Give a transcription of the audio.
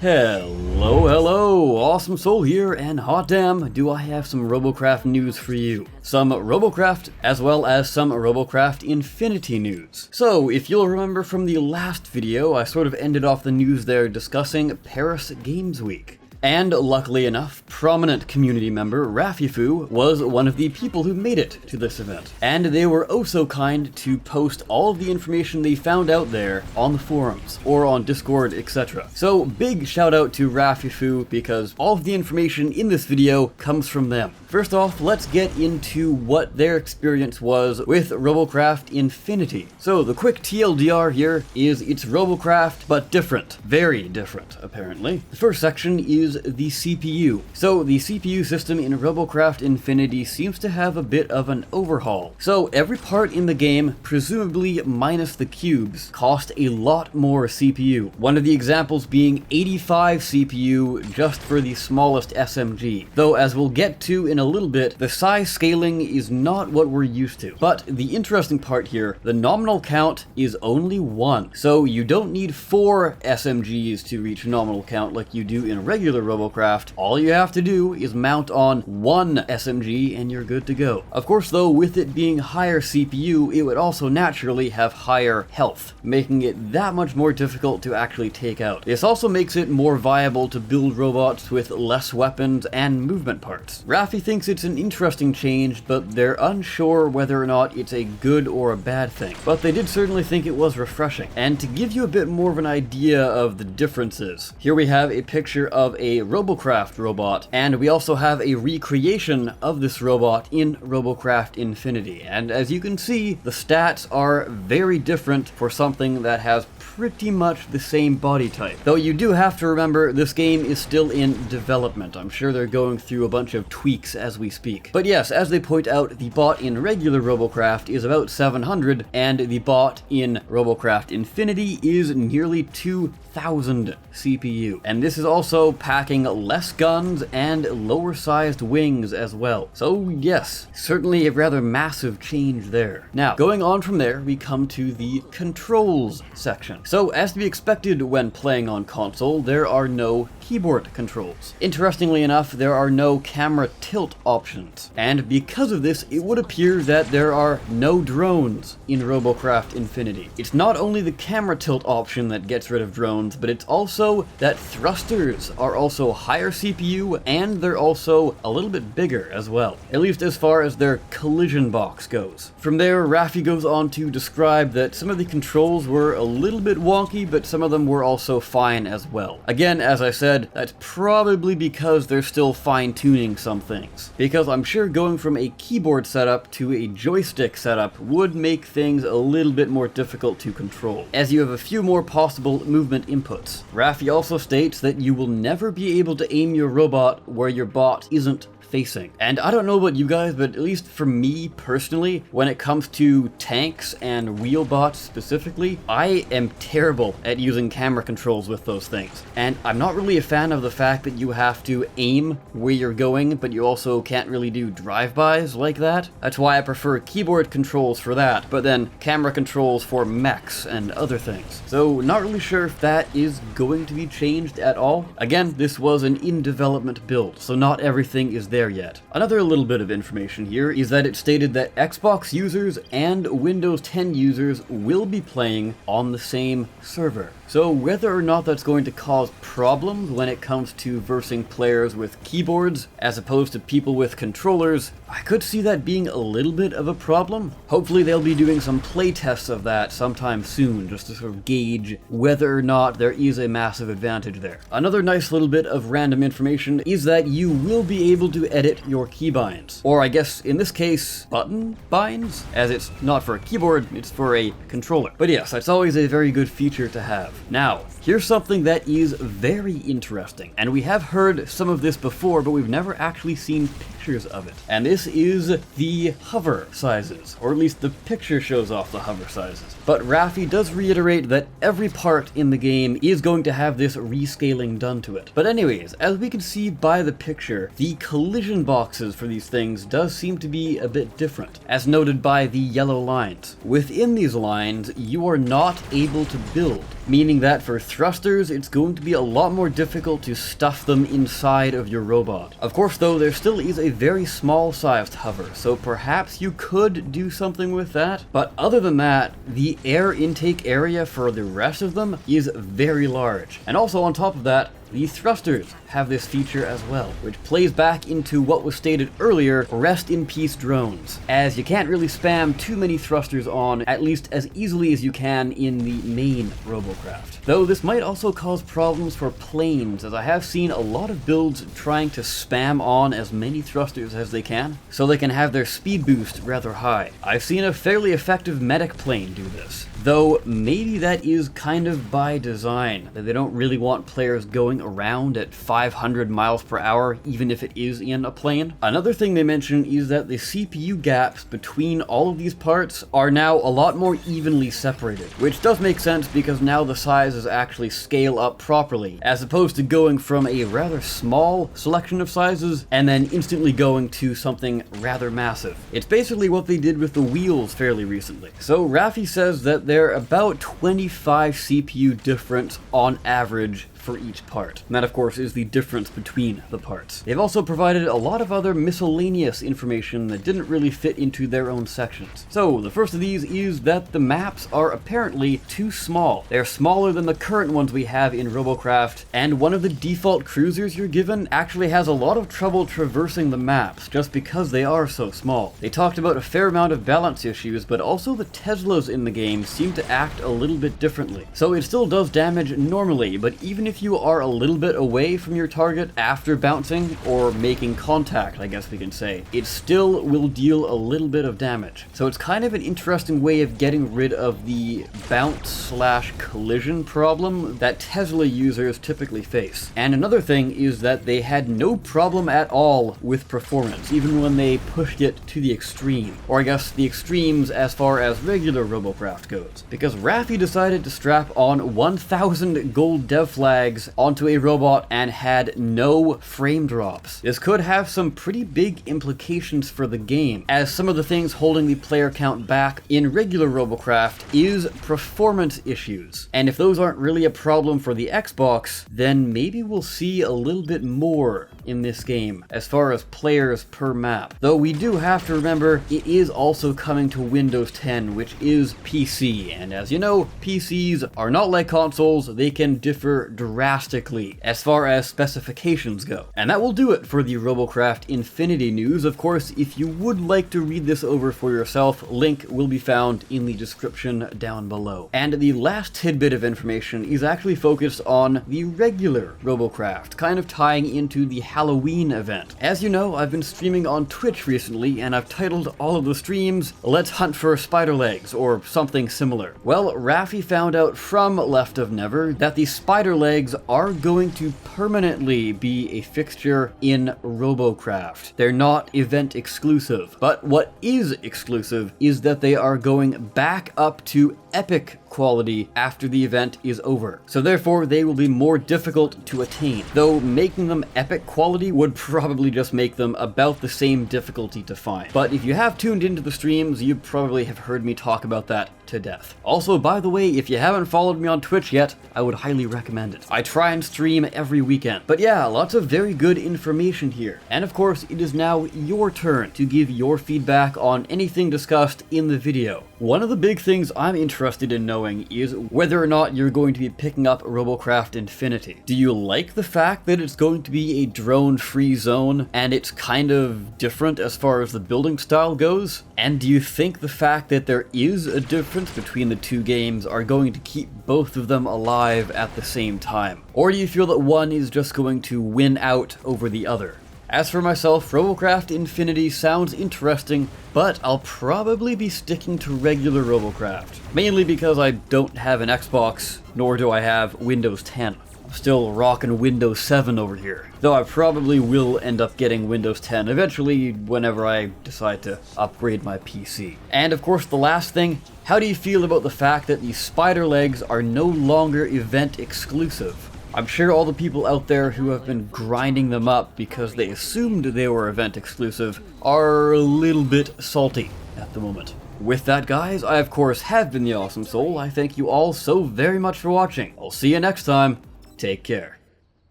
Hello, Awesome Soul here, and hot damn, do I have some Robocraft news for you. Some Robocraft, as well as some Robocraft Infinity news. So, if you'll remember from the last video, I sort of ended off the news there discussing Paris Games Week. And luckily enough, prominent community member Rafifu was one of the people who made it to this event. And they were oh so kind to post all of the information they found out there on the forums, or on Discord, etc. So big shout out to Rafifu, because all of the information in this video comes from them. First off, let's get into what their experience was with Robocraft Infinity. So the quick TLDR here is it's Robocraft, but different. Very different, apparently. The first section is the CPU. So the CPU system in Robocraft Infinity seems to have a bit of an overhaul. So every part in the game, presumably minus the cubes, cost a lot more CPU. One of the examples being 85 CPU just for the smallest SMG. Though as we'll get to in a little bit, the size scaling is not what we're used to. But the interesting part here, the nominal count is only 1. So you don't need 4 SMGs to reach nominal count like you do in regular Robocraft. All you have to do is mount on 1 SMG and you're good to go. Of course though, with it being higher CPU, it would also naturally have higher health, making it that much more difficult to actually take out. This also makes it more viable to build robots with less weapons and movement parts. Rafi thinks it's an interesting change, but they're unsure whether or not it's a good or a bad thing. But they did certainly think it was refreshing. And to give you a bit more of an idea of the differences, here we have a picture of a Robocraft robot, and we also have a recreation of this robot in Robocraft Infinity. And as you can see, the stats are very different for something that has pretty much the same body type. Though you do have to remember, this game is still in development. I'm sure they're going through a bunch of tweaks as we speak. But yes, as they point out, the bot in regular Robocraft is about 700, and the bot in Robocraft Infinity is nearly 2,000 CPU. And this is also packing less guns and lower sized wings as well. So yes, certainly a rather massive change there. Now, going on from there, we come to the controls section. So as to be expected when playing on console, there are no keyboard controls. Interestingly enough, there are no camera tilt options. And because of this, it would appear that there are no drones in Robocraft Infinity. It's not only the camera tilt option that gets rid of drones, but it's also that thrusters are also higher CPU, and they're also a little bit bigger as well, at least as far as their collision box goes. From there, Rafi goes on to describe that some of the controls were a little bit wonky, but some of them were also fine as well. Again, as I said, that's probably because they're still fine-tuning some things, because I'm sure going from a keyboard setup to a joystick setup would make things a little bit more difficult to control, as you have a few more possible movement inputs. Rafi also states that you will never be able to aim your robot where your bot isn't facing. And I don't know about you guys, but at least for me personally, when it comes to tanks and wheelbots specifically, I am terrible at using camera controls with those things. And I'm not really a fan of the fact that you have to aim where you're going, but you also can't really do drive-bys like that. That's why I prefer keyboard controls for that, but then camera controls for mechs and other things. So not really sure if that is going to be changed at all. Again, this was an in-development build, so not everything is there yet. Another little bit of information here is that it stated that Xbox users and Windows 10 users will be playing on the same server. So whether or not that's going to cause problems when it comes to versing players with keyboards as opposed to people with controllers, I could see that being a little bit of a problem. Hopefully they'll be doing some play tests of that sometime soon, just to sort of gauge whether or not there is a massive advantage there. Another nice little bit of random information is that you will be able to edit your keybinds, or I guess in this case, button binds, as it's not for a keyboard, it's for a controller. But yes, that's always a very good feature to have. Now, here's something that is very interesting, and we have heard some of this before, but we've never actually seen pictures of it. And this is the hover sizes, or at least the picture shows off the hover sizes. But Rafi does reiterate that every part in the game is going to have this rescaling done to it. But anyways, as we can see by the picture, the collision boxes for these things does seem to be a bit different, as noted by the yellow lines. Within these lines, you are not able to build. meaning that for thrusters, it's going to be a lot more difficult to stuff them inside of your robot. Of course though, there still is a very small sized hover, so perhaps you could do something with that, but other than that, the air intake area for the rest of them is very large. And also on top of that, the thrusters have this feature as well, which plays back into what was stated earlier, rest in peace drones, as you can't really spam too many thrusters on, at least as easily as you can in the main Robocraft. Though this might also cause problems for planes, as I have seen a lot of builds trying to spam on as many thrusters as they can, so they can have their speed boost rather high. I've seen a fairly effective medic plane do this, though maybe that is kind of by design, that they don't really want players going around at 500 miles per hour, even if it is in a plane. Another thing they mention is that the CPU gaps between all of these parts are now a lot more evenly separated, which does make sense because now the sizes actually scale up properly, as opposed to going from a rather small selection of sizes and then instantly going to something rather massive. It's basically what they did with the wheels fairly recently. So Raffi says that they're about 25 CPU difference on average for each part. And that of course is the difference between the parts. They've also provided a lot of other miscellaneous information that didn't really fit into their own sections. So the first of these is that the maps are apparently too small. They're smaller than the current ones we have in Robocraft, and one of the default cruisers you're given actually has a lot of trouble traversing the maps just because they are so small. They talked about a fair amount of balance issues, but also the Teslas in the game seem to act a little bit differently. So it still does damage normally, but even if you are a little bit away from your target after bouncing, or making contact, I guess we can say, it still will deal a little bit of damage. So it's kind of an interesting way of getting rid of the bounce/collision problem that Tesla users typically face. And another thing is that they had no problem at all with performance, even when they pushed it to the extreme. Or I guess the extremes as far as regular Robocraft goes. Because Raffi decided to strap on 1,000 gold dev flags onto a robot and had no frame drops. This could have some pretty big implications for the game, as some of the things holding the player count back in regular Robocraft is performance issues. And if those aren't really a problem for the Xbox, then maybe we'll see a little bit more in this game as far as players per map. Though we do have to remember it is also coming to Windows 10, which is PC, and as you know, PCs are not like consoles, they can differ drastically as far as specifications go. And that will do it for the Robocraft Infinity news. Of course, if you would like to read this over for yourself, link will be found in the description down below. And the last tidbit of information is actually focused on the regular Robocraft, kind of tying into the Halloween event. As you know, I've been streaming on Twitch recently, and I've titled all of the streams, "Let's Hunt for Spider Legs," or something similar. Well, Raffi found out from Left of Never that the spider legs are going to permanently be a fixture in Robocraft. They're not event exclusive, but what is exclusive is that they are going back up to epic quality after the event is over. So therefore they will be more difficult to attain, though making them epic quality would probably just make them about the same difficulty to find. But if you have tuned into the streams, you probably have heard me talk about that to death. Also, by the way, if you haven't followed me on Twitch yet, I would highly recommend it. I try and stream every weekend. But yeah, lots of very good information here. And of course, it is now your turn to give your feedback on anything discussed in the video. One of the big things I'm interested in knowing is whether or not you're going to be picking up Robocraft Infinity. Do you like the fact that it's going to be a drone-free zone and it's kind of different as far as the building style goes? And do you think the fact that there is a difference between the two games are going to keep both of them alive at the same time? Or do you feel that one is just going to win out over the other? As for myself, Robocraft Infinity sounds interesting, but I'll probably be sticking to regular Robocraft. Mainly because I don't have an Xbox, nor do I have Windows 10. I'm still rocking Windows 7 over here. Though I probably will end up getting Windows 10 eventually whenever I decide to upgrade my PC. And of course the last thing, how do you feel about the fact that the spider legs are no longer event exclusive? I'm sure all the people out there who have been grinding them up because they assumed they were event exclusive are a little bit salty at the moment. With that, guys, I of course have been the Awesome Soul. I thank you all so very much for watching. I'll see you next time. Take care.